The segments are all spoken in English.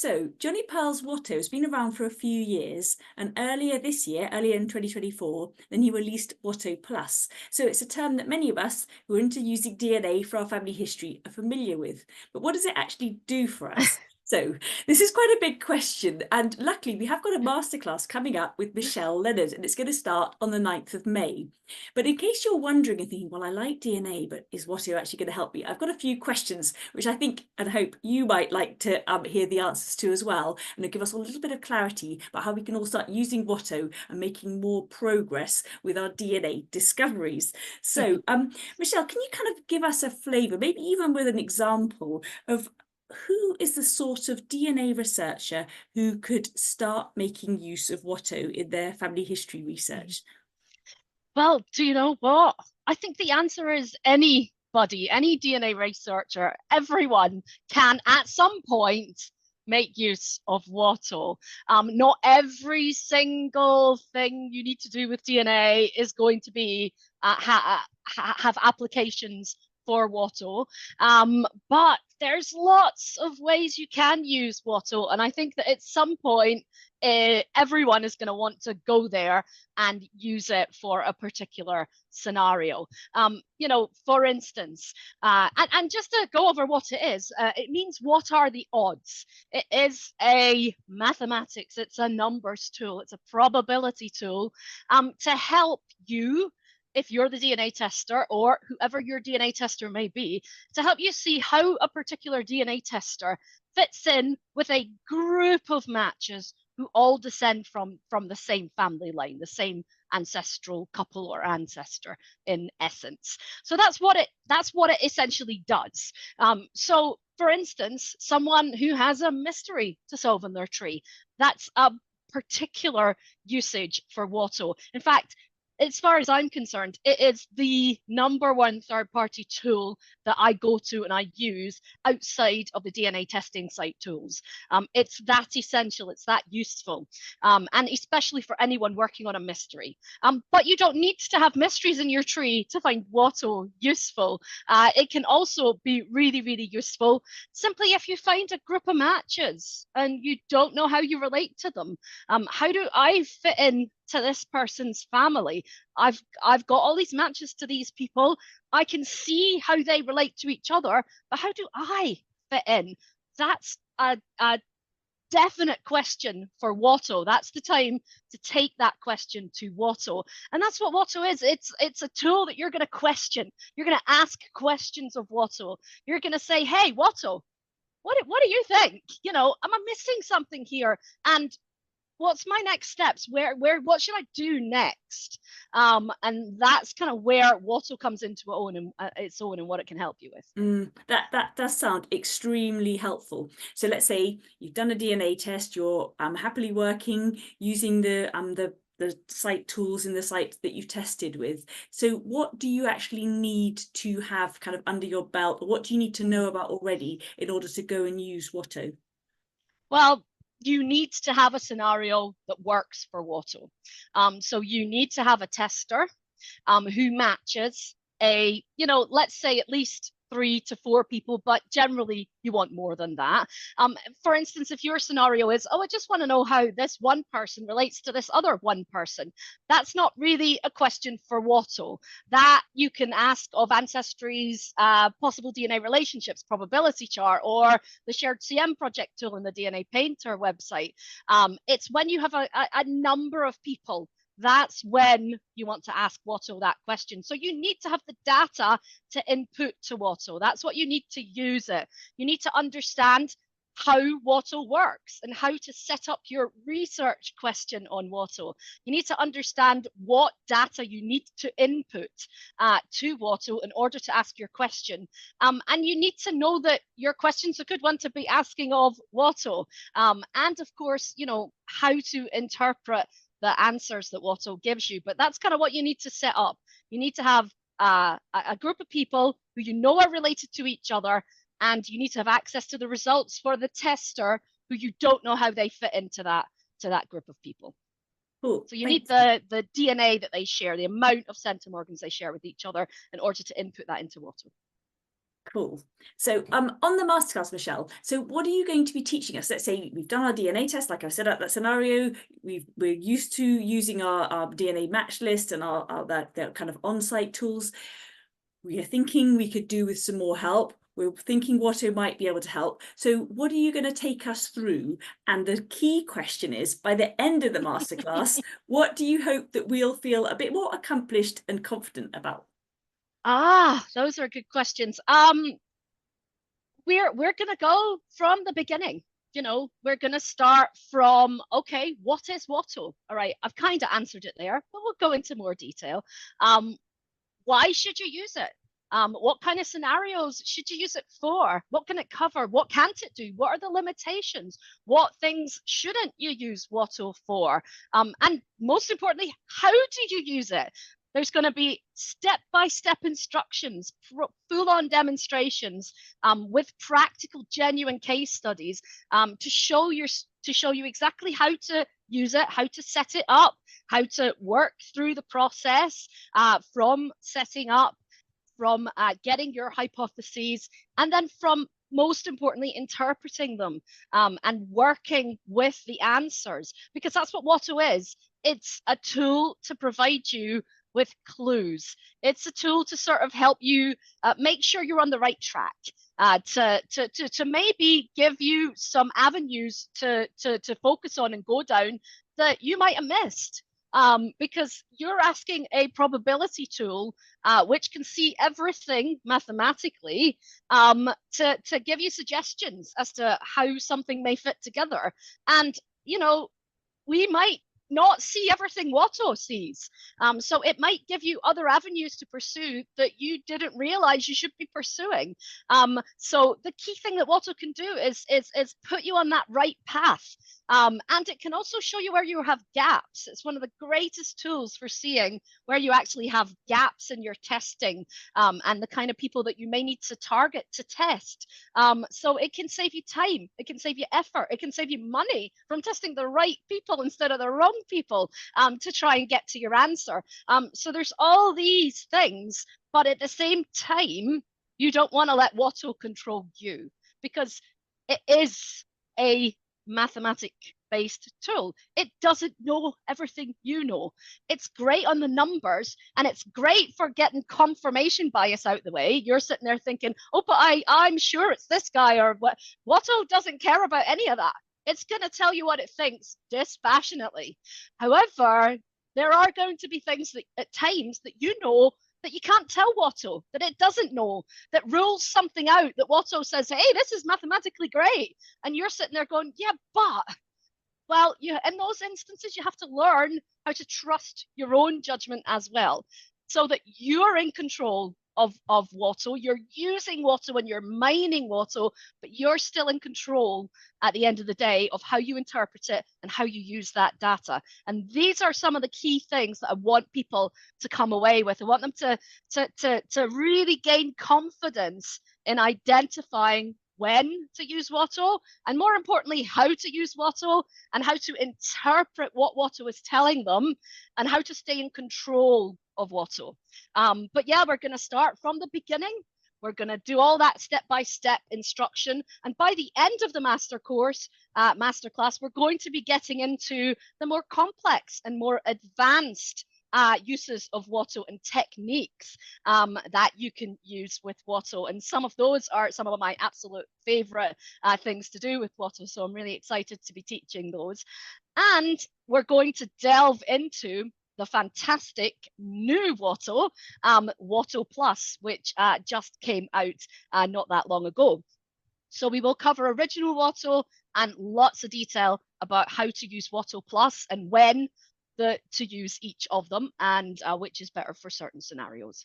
So, Johnny Pearl's WATO has been around for a few years, and earlier this year, earlier in 2024, then he released WATO Plus. So it's a term that many of us who are into using DNA for our family history are familiar with. But what does it actually do for us? So this is quite a big question, and luckily we have got a masterclass coming up with Leonard, and it's going to start on the 9th of May. But in case you're wondering and thinking, well, I like DNA, but is WATO actually going to help me? I've got a few questions which I think and hope you might like to hear the answers to as well, and it'll give us a little bit of clarity about how we can all start using WATO and making more progress with our DNA discoveries. So, Michelle, can you kind of give us a flavour, maybe even with an example of who is the sort of DNA researcher who could start making use of WATO in their family history research? Well, do you know what? I think the answer is anybody, any DNA researcher, everyone can at some point make use of WATO. Not every single thing you need to do with DNA is going to be have applications for WATO, but there's lots of ways you can use WATO, and I think that at some point everyone is going to want to go there and use it for a particular scenario. For instance, and just to go over what it means what are the odds. It is a mathematics, it's a numbers tool, it's a probability tool to help you, if you're the DNA tester or whoever your DNA tester may be, to help you see how a particular DNA tester fits in with a group of matches who all descend from the same family line, the same ancestral couple or ancestor in essence. So that's what it essentially does. So for instance, someone who has a mystery to solve in their tree, that's a particular usage for WATO. In fact, as far as I'm concerned, it is the #1 third-party tool that I go to and I use outside of the DNA testing site tools. It's that essential, it's that useful, and especially for anyone working on a mystery. But you don't need to have mysteries in your tree to find WATO useful. It can also be really, really useful simply if you find a group of matches and you don't know how you relate to them. How do I fit in to this person's family? I've got all these matches to these people. I can see how they relate to each other, but how do I fit in? That's a definite question for WATO. That's the time to take that question to WATO. And that's what WATO is. It's a tool that you're going to question. You're going to ask questions of WATO. You're going to say, hey, WATO, what do you think? Am I missing something here? And what's my next steps? What should I do next? And that's kind of where WATO comes into its own and what it can help you with. That does sound extremely helpful. So let's say you've done a DNA test, you're happily working using the site tools in the site that you've tested with. So what do you actually need to have kind of under your belt, or what do you need to know about already in order to go and use WATO? Well, you need to have a scenario that works for WATO. So you need to have a tester who matches let's say at least 3 to 4 people, but generally you want more than that. For instance, if your scenario is, I just want to know how this one person relates to this other one person, that's not really a question for WATO. That you can ask of Ancestry's possible DNA relationships probability chart or the shared CM project tool in the DNA Painter website. It's when you have a number of people, that's when you want to ask WATO that question. So you need to have the data to input to WATO. That's what you need to use it. You need to understand how WATO works and how to set up your research question on WATO. You need to understand what data you need to input to WATO in order to ask your question. And you need to know that your question's a good one to be asking of WATO. And of course, how to interpret the answers that WATO gives you. But that's kind of what you need to set up. You need to have a group of people who are related to each other, and you need to have access to the results for the tester who you don't know how they fit into that group of people. Cool. So you need the DNA that they share, the amount of centimorgans they share with each other in order to input that into WATO. Cool. So on the masterclass, Michelle, so what are you going to be teaching us? Let's say we've done our DNA test, like I said, at that scenario, we're used to using our DNA match list and the kind of on-site tools. We are thinking we could do with some more help. We're thinking WATO might be able to help. So what are you going to take us through? And the key question is, by the end of the masterclass, what do you hope that we'll feel a bit more accomplished and confident about? Those are good questions. We're going to go from the beginning. You know, we're going to start from, okay, what is WATO? All right, I've kind of answered it there, but we'll go into more detail. Why should you use it? What kind of scenarios should you use it for? What can it cover? What can't it do? What are the limitations? What things shouldn't you use WATO for? And most importantly, how do you use it? There's going to be step-by-step instructions, full-on demonstrations with practical, genuine case studies to show you exactly how to use it, how to set it up, how to work through the process from setting up, from getting your hypotheses, and then from, most importantly, interpreting them and working with the answers, because that's what WATO is. It's a tool to provide you with clues. It's a tool to sort of help you make sure you're on the right track, to maybe give you some avenues to focus on and go down that you might have missed. Because you're asking a probability tool which can see everything mathematically to give you suggestions as to how something may fit together. And, you know, we might not see everything WATO sees. So it might give you other avenues to pursue that you didn't realize you should be pursuing. So the key thing that WATO can do is put you on that right path. And it can also show you where you have gaps. It's one of the greatest tools for seeing where you actually have gaps in your testing and the kind of people that you may need to target to test. So it can save you time, it can save you effort, it can save you money from testing the right people instead of the wrong people to try and get to your answer. So there's all these things, but at the same time, you don't want to let WATO control you, because it is a mathematic-based tool. It doesn't know everything you know. It's great on the numbers, and it's great for getting confirmation bias out the way. You're sitting there thinking, oh, but I'm sure it's this guy, or what. WATO doesn't care about any of that. It's going to tell you what it thinks dispassionately. However, there are going to be things that at times that you know that you can't tell WATO, that it doesn't know, that rules something out, that WATO says, hey, this is mathematically great. And you're sitting there going, yeah, but, well, in those instances, you have to learn how to trust your own judgment as well, so that you're in control of WATO. You're using WATO and you're mining WATO, but you're still in control at the end of the day of how you interpret it and how you use that data. And these are some of the key things that I want people to come away with. I want them to really gain confidence in identifying when to use WATO, and more importantly, how to use WATO and how to interpret what WATO is telling them and how to stay in control of WATO. But yeah, we're going to start from the beginning. We're going to do all that step-by-step instruction. And by the end of the masterclass, we're going to be getting into the more complex and more advanced uses of WATO and techniques that you can use with WATO. And some of those are some of my absolute favorite things to do with WATO. So I'm really excited to be teaching those. And we're going to delve into the fantastic new WATO, WATO Plus, which just came out not that long ago. So we will cover original WATO and lots of detail about how to use WATO Plus and when to use each of them, and which is better for certain scenarios.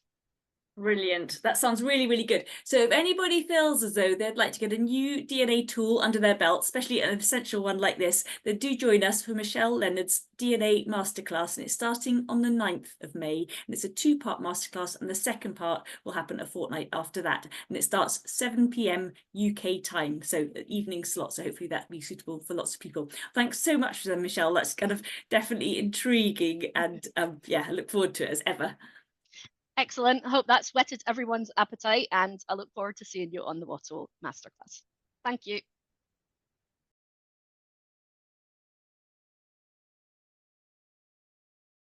Brilliant. That sounds really, really good. So if anybody feels as though they'd like to get a new DNA tool under their belt, especially an essential one like this, then do join us for Michelle Leonard's DNA Masterclass, and it's starting on the 9th of May. And it's a 2-part masterclass, and the second part will happen a fortnight after that. And it starts 7 p.m. UK time, so evening slot. So hopefully that will be suitable for lots of people. Thanks so much for that, Michelle. That's kind of definitely intriguing, and yeah, I look forward to it as ever. Excellent. I hope that's whetted everyone's appetite, and I look forward to seeing you on the WATO Masterclass. Thank you.